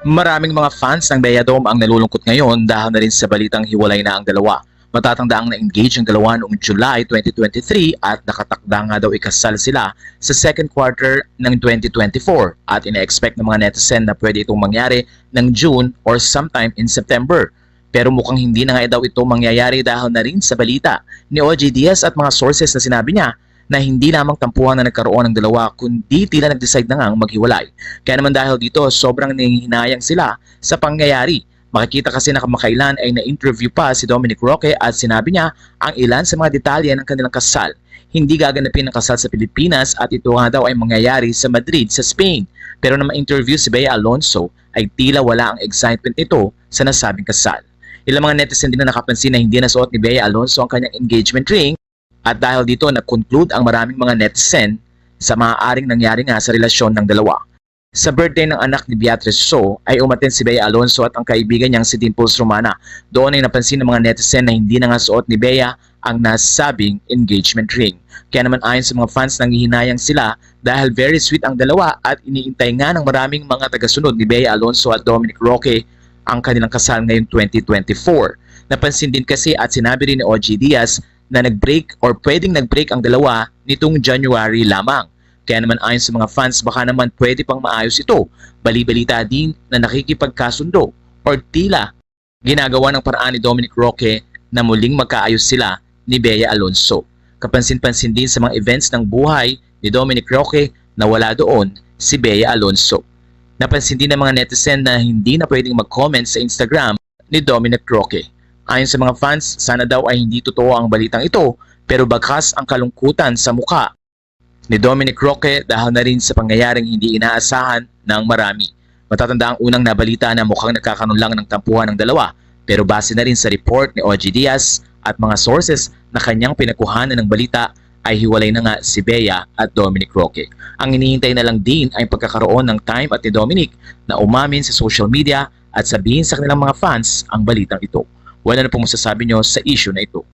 Maraming mga fans ng Beyadom ang nalulungkot ngayon dahil na rin sa balitang hiwalay na ang dalawa. Matatanda ang na-engage ang dalawa noong July 2023 at nakatakda nga daw ikasal sila sa second quarter ng 2024 at ina-expect ng mga netizen na pwede itong mangyari ng June or sometime in September. Pero mukhang hindi na nga daw ito mangyayari dahil na rin sa balita ni OG Diaz at mga sources na sinabi niya na hindi lamang tampuhan na nagkaroon ng dalawa kundi tila nag-decide na ngang maghiwalay. Kaya naman dahil dito sobrang nangihinayang sila sa pangyayari. Makikita kasi na kamakailan ay na-interview pa si Dominic Roque at sinabi niya ang ilan sa mga detalye ng kanilang kasal. Hindi gaganapin ang kasal sa Pilipinas at ito nga daw ay mangyayari sa Madrid sa Spain. Pero na ma-interview si Bea Alonzo ay tila wala ang excitement nito sa nasabing kasal. Ilang mga netizen din na nakapansin na hindi nasuot ni Bea Alonzo ang kanyang engagement ring. At dahil dito, nag-conclude ang maraming mga netizen sa maaaring nangyari nga sa relasyon ng dalawa. Sa birthday ng anak ni Beatrice So, ay umaten si Bea Alonzo at ang kaibigan niyang si Dimples Romana. Doon ay napansin ng mga netizen na hindi na nga suot ni Bea ang nasabing engagement ring. Kaya naman ayon sa mga fans, nanghihinayang sila dahil very sweet ang dalawa at iniintay nga ng maraming mga tagasunod ni Bea Alonzo at Dominic Roque ang kanilang kasal ngayong 2024. Napansin din kasi at sinabi rin ni OG Diaz na nag-break or pwedeng nag-break ang dalawa nitong January lamang. Kaya naman ayon sa mga fans, baka naman pwede pang maayos ito. Bali-balita din na nakikipagkasundo or tila ginagawa ng paraan ni Dominic Roque na muling magkaayos sila ni Bea Alonzo. Kapansin-pansin din sa mga events ng buhay ni Dominic Roque na wala doon si Bea Alonzo. Napansin din ng mga netizen na hindi na pwedeng mag-comment sa Instagram ni Dominic Roque. Ayon sa mga fans, sana daw ay hindi totoo ang balitang ito pero bagkas ang kalungkutan sa muka ni Dominic Roque dahil na rin sa pangyayaring hindi inaasahan ng marami. Matatanda ang unang nabalita na mukhang nagkakaroon lang ng tampuhan ng dalawa pero base na rin sa report ni OG Diaz at mga sources na kanyang pinakuhanan ng balita ay hiwalay na nga si Bea at Dominic Roque. Ang hinihintay na lang din ay pagkakaroon ng time at ni Dominic na umamin sa social media at sabihin sa kanilang mga fans ang balitang ito. Wala na pong masasabi nyo sa issue na ito.